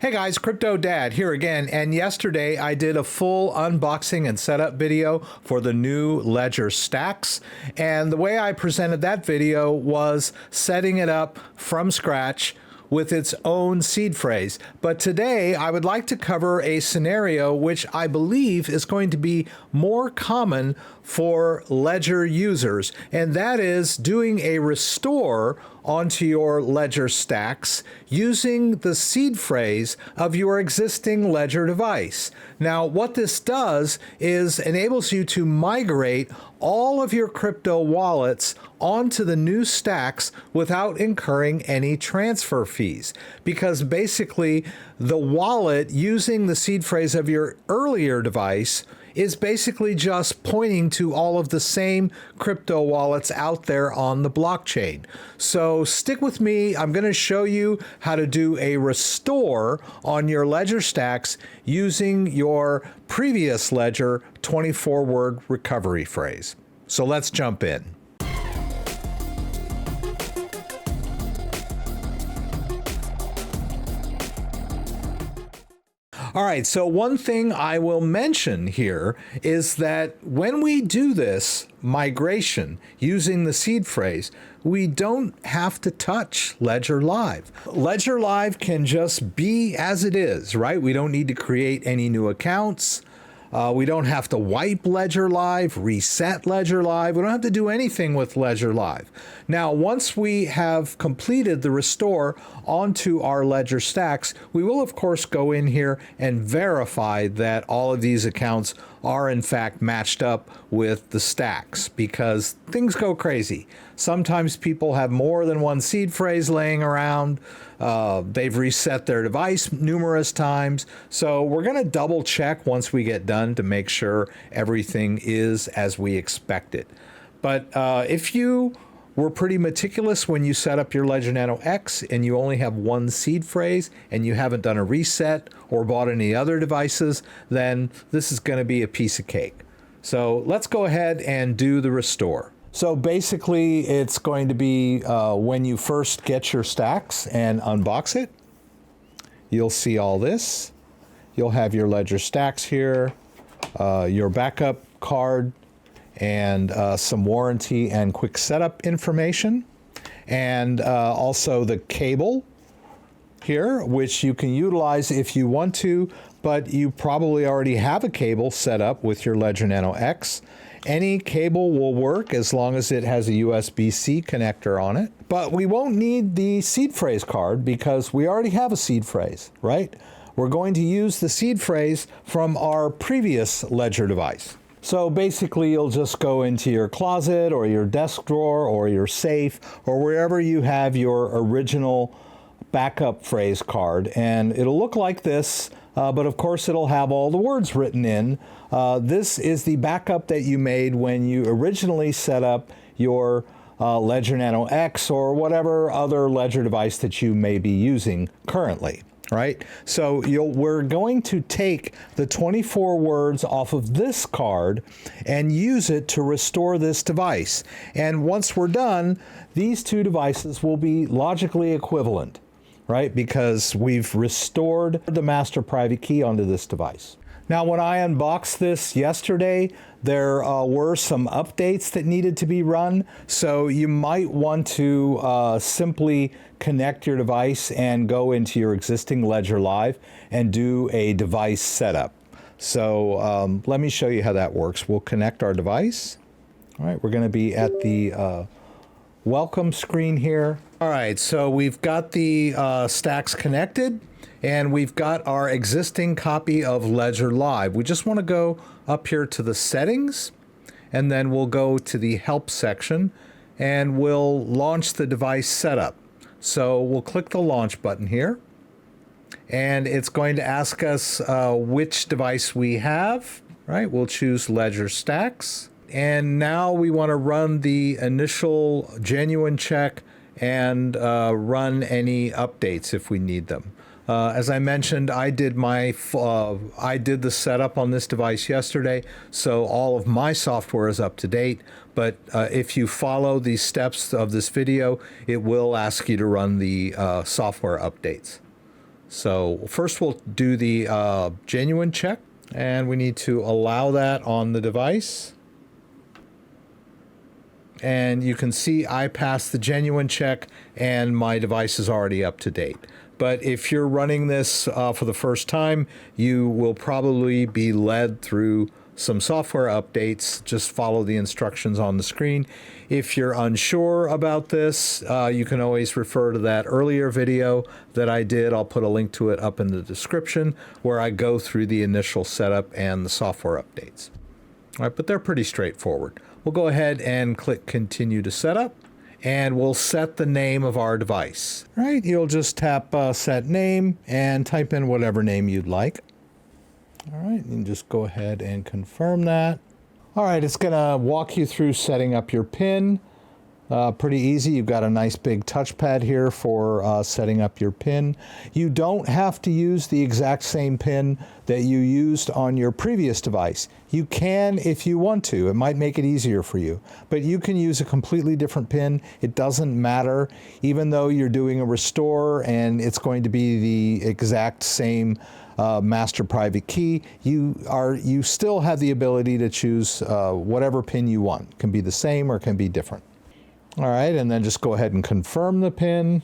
Hey guys, Crypto Dad here again, and yesterday I did a full unboxing and setup video for the new Ledger Stax, and the way I presented that video was setting it up from scratch with its own seed phrase. But today I would like to cover a scenario which I believe is going to be more common for Ledger users, and that is doing a restore onto your Ledger Stax using the seed phrase of your existing Ledger device. Now, what this does is enables you to migrate all of your crypto wallets onto the new Stax without incurring any transfer fees, because basically the wallet using the seed phrase of your earlier device is basically just pointing to all of the same crypto wallets out there on the blockchain. So stick with me. I'm going to show you how to do a restore on your Ledger Stax using your previous Ledger 24-word recovery phrase. So let's jump in. All right, so one thing I will mention here is that when we do this migration using the seed phrase, we don't have to touch Ledger Live. Ledger Live can just be as it is, right? We don't need to create any new accounts. We don't have to wipe Ledger Live, reset Ledger Live. We don't have to do anything with Ledger Live. Now, once we have completed the restore onto our Ledger Stax, we will of course go in here and verify that all of these accounts are in fact matched up with the Stax, because things go crazy. Sometimes people have more than one seed phrase laying around. They've reset their device numerous times. So we're going to double check once we get done to make sure everything is as we expect it. But if you were pretty meticulous when you set up your Ledger Nano X and you only have one seed phrase and you haven't done a reset or bought any other devices, then this is going to be a piece of cake. So let's go ahead and do the restore. So basically it's going to be when you first get your Stax and unbox it, you'll see all this. You'll have your Ledger Stax here, your backup card, and some warranty and quick setup information, and also the cable here, which you can utilize if you want to, but you probably already have a cable set up with your Ledger Nano X. Any cable will work as long as it has a USB-C connector on it, but we won't need the seed phrase card because we already have a seed phrase, right? We're going to use the seed phrase from our previous Ledger device. So basically you'll just go into your closet or your desk drawer or your safe or wherever you have your original backup phrase card, and it'll look like this, but of course it'll have all the words written in. This is the backup that you made when you originally set up your Ledger Nano X or whatever other Ledger device that you may be using currently. Right? So we're going to take the 24 words off of this card and use it to restore this device. And once we're done, these two devices will be logically equivalent, right? Because we've restored the master private key onto this device. Now, when I unboxed this yesterday, there were some updates that needed to be run. So you might want to simply connect your device and go into your existing Ledger Live and do a device setup. So let me show you how that works. We'll connect our device. All right, we're going to be at the welcome screen here. All right, so we've got the Stax connected, and we've got our existing copy of Ledger Live. We just want to go up here to the settings, and then we'll go to the help section, and we'll launch the device setup. So we'll click the launch button here, and it's going to ask us which device we have, right? We'll choose Ledger Stax. And now we want to run the initial genuine check and run any updates if we need them. As I mentioned, I did the setup on this device yesterday, so all of my software is up to date. But if you follow the steps of this video, it will ask you to run the software updates. So first we'll do the genuine check, and we need to allow that on the device. And you can see I passed the genuine check and my device is already up to date. But if you're running this for the first time, you will probably be led through some software updates. Just follow the instructions on the screen. If you're unsure about this, you can always refer to that earlier video that I did. I'll put a link to it up in the description where I go through the initial setup and the software updates. All right, but they're pretty straightforward. We'll go ahead and click continue to setup, and we'll set the name of our device. All right, you'll just tap set name and type in whatever name you'd like. All right, you can just go ahead and confirm that. All right, it's gonna walk you through setting up your PIN. Pretty easy. You've got a nice big touchpad here for setting up your PIN. You don't have to use the exact same PIN that you used on your previous device. You can if you want to. It might make it easier for you. But you can use a completely different PIN. It doesn't matter. Even though you're doing a restore and it's going to be the exact same master private key, you still have the ability to choose whatever PIN you want. It can be the same or it can be different. All right, and then just go ahead and confirm the PIN.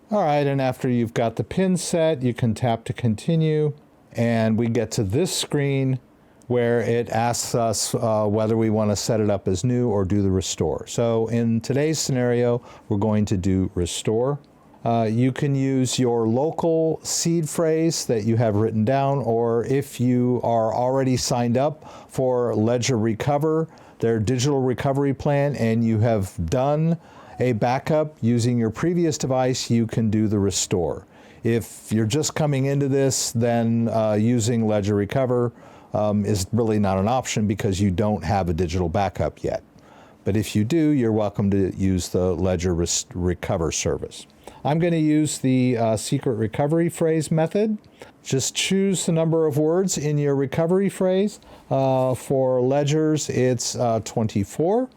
All right, and after you've got the PIN set, you can tap to continue, and we get to this screen where it asks us whether we want to set it up as new or do the restore. So in today's scenario, we're going to do restore. You can use your local seed phrase that you have written down, or if you are already signed up for Ledger Recover, their digital recovery plan, and you have done a backup using your previous device, you can do the restore. If you're just coming into this, then using Ledger Recover is really not an option because you don't have a digital backup yet. But if you do, you're welcome to use the Ledger Recover service. I'm going to use the secret recovery phrase method. Just choose the number of words in your recovery phrase. For Ledgers, it's 24.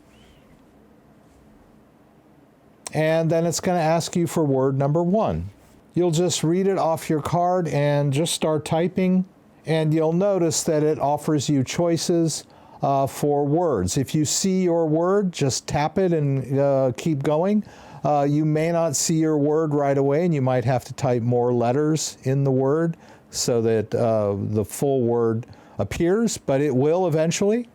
And then it's going to ask you for word number 1. You'll just read it off your card and just start typing. And you'll notice that it offers you choices for words. If you see your word, just tap it and keep going. You may not see your word right away, and you might have to type more letters in the word so that the full word appears, but it will eventually.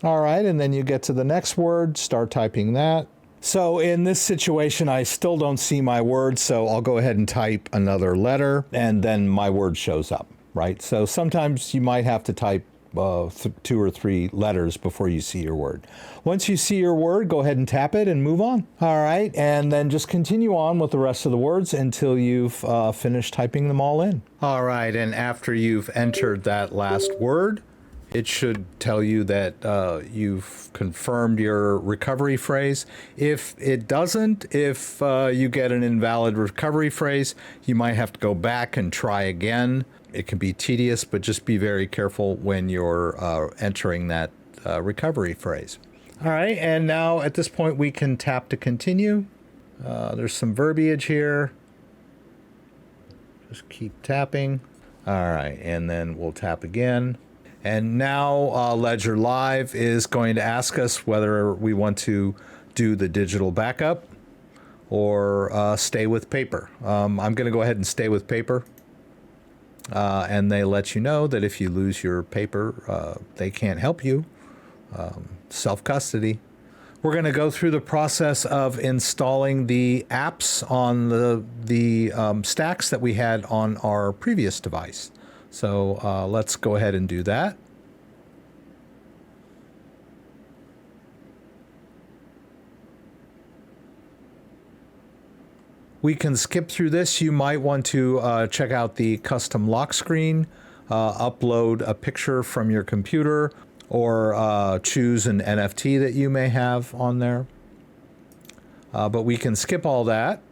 All right, and then you get to the next word, start typing that. So in this situation, I still don't see my word, so I'll go ahead and type another letter, and then my word shows up, right? So sometimes you might have to type 2 or 3 letters before you see your word. Once you see your word, go ahead and tap it and move on. All right, and then just continue on with the rest of the words until you've finished typing them all in. All right, and after you've entered that last word, it should tell you that you've confirmed your recovery phrase. If it doesn't, if you get an invalid recovery phrase, you might have to go back and try again. It can be tedious, but just be very careful when you're entering that recovery phrase. All right, and now at this point we can tap to continue. There's some verbiage here. Just keep tapping. All right, and then we'll tap again. And now Ledger Live is going to ask us whether we want to do the digital backup or stay with paper. I'm going to go ahead and stay with paper. And they let you know that if you lose your paper, they can't help you. Self-custody. We're going to go through the process of installing the apps on the STAX that we had on our previous device. So let's go ahead and do that. We can skip through this. You might want to check out the custom lock screen, upload a picture from your computer, or choose an NFT that you may have on there. But we can skip all that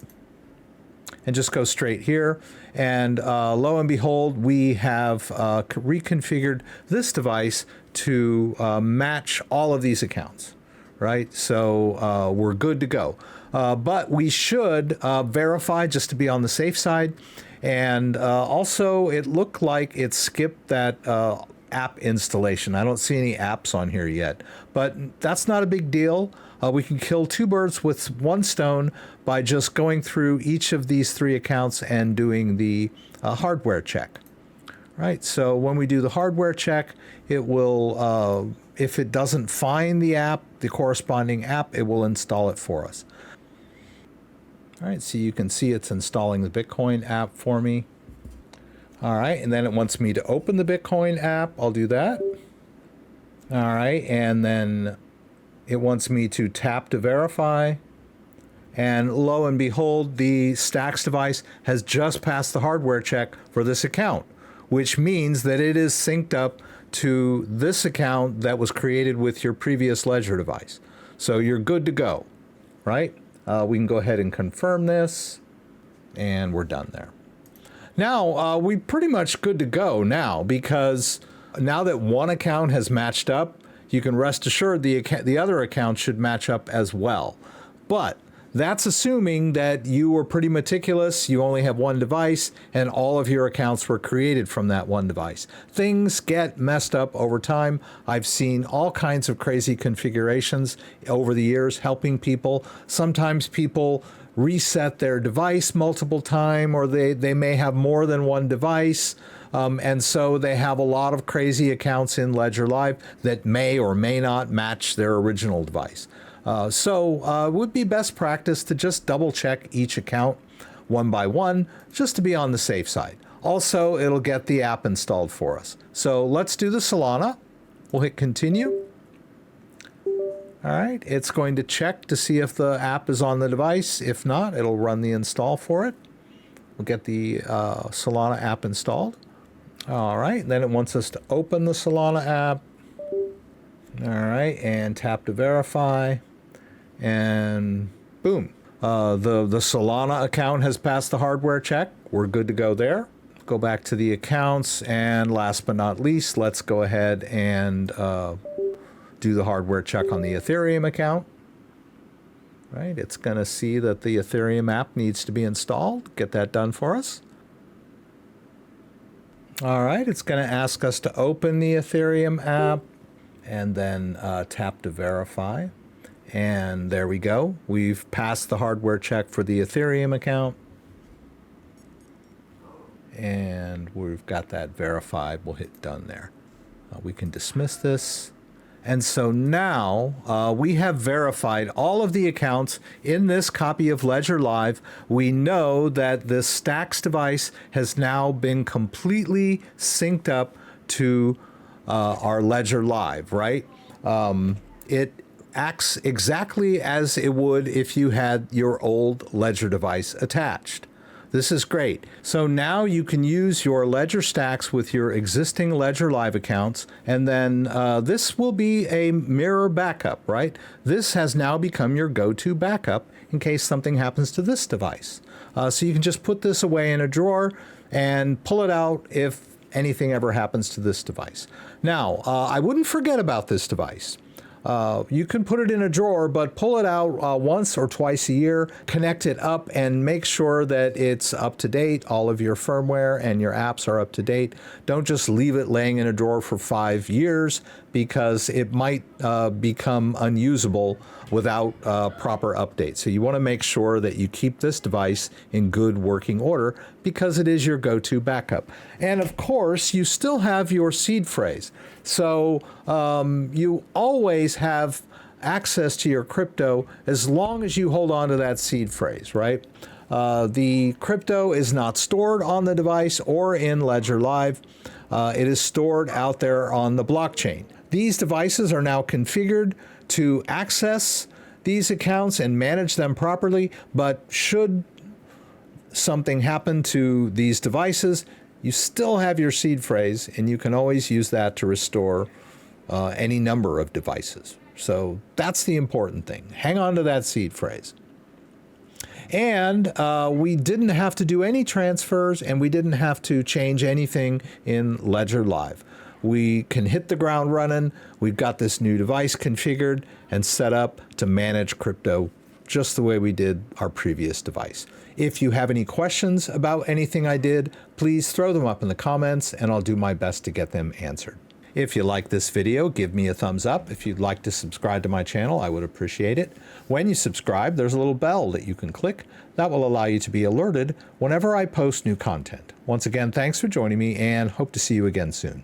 and just go straight here. And lo and behold, we have reconfigured this device to match all of these accounts, right? So we're good to go. But we should verify, just to be on the safe side. And also, it looked like it skipped that app installation. I don't see any apps on here yet, but that's not a big deal. We can kill two birds with one stone by just going through each of these three accounts and doing the hardware check. Right, so when we do the hardware check, it will, if it doesn't find the app, the corresponding app, it will install it for us. All right, so you can see it's installing the Bitcoin app for me. All right, and then it wants me to open the Bitcoin app. I'll do that. All right, and then it wants me to tap to verify. And lo and behold, the STAX device has just passed the hardware check for this account, which means that it is synced up to this account that was created with your previous Ledger device. So you're good to go, right? We can go ahead and confirm this, and we're done there. Now, we're pretty much good to go now, because now that one account has matched up, you can rest assured the other account should match up as well. But that's assuming that you were pretty meticulous, you only have one device, and all of your accounts were created from that one device. Things get messed up over time. I've seen all kinds of crazy configurations over the years helping people. Sometimes people reset their device multiple times, or they may have more than one device. And so they have a lot of crazy accounts in Ledger Live that may or may not match their original device. So it would be best practice to just double check each account one by one, just to be on the safe side. Also, it'll get the app installed for us. So let's do the Solana. We'll hit continue. All right, it's going to check to see if the app is on the device. If not, it'll run the install for it. We'll get the Solana app installed. All right, then it wants us to open the Solana app. All right, and tap to verify. And boom, the Solana account has passed the hardware check. We're good to go there. Go back to the accounts, and last but not least, let's go ahead and do the hardware check on the Ethereum account. Right, it's going to see that the Ethereum app needs to be installed. Get that done for us. All right, it's going to ask us to open the Ethereum app and then tap to verify. And there we go. We've passed the hardware check for the Ethereum account. And we've got that verified. We'll hit done there. We can dismiss this. And so now we have verified all of the accounts in this copy of Ledger Live. We know that this STAX device has now been completely synced up to our Ledger Live, right? It acts exactly as it would if you had your old Ledger device attached. This is great. So now you can use your Ledger Stax with your existing Ledger Live accounts, and then this will be a mirror backup, right? This has now become your go-to backup in case something happens to this device. So you can just put this away in a drawer and pull it out if anything ever happens to this device. Now, I wouldn't forget about this device. You can put it in a drawer, but pull it out once or twice a year, connect it up, and make sure that it's up to date. All of your firmware and your apps are up to date. Don't just leave it laying in a drawer for 5 years, because it might become unusable without proper updates. So you want to make sure that you keep this device in good working order, because it is your go-to backup. And of course, you still have your seed phrase. So you always have access to your crypto as long as you hold on to that seed phrase, right? The crypto is not stored on the device or in Ledger Live. It is stored out there on the blockchain. These devices are now configured to access these accounts and manage them properly, but should something happen to these devices, you still have your seed phrase, and you can always use that to restore any number of devices. So that's the important thing. Hang on to that seed phrase. And we didn't have to do any transfers, and we didn't have to change anything in Ledger Live. We can hit the ground running. We've got this new device configured and set up to manage crypto just the way we did our previous device. If you have any questions about anything I did, please throw them up in the comments and I'll do my best to get them answered. If you like this video, give me a thumbs up. If you'd like to subscribe to my channel, I would appreciate it. When you subscribe, there's a little bell that you can click that will allow you to be alerted whenever I post new content. Once again, thanks for joining me and hope to see you again soon.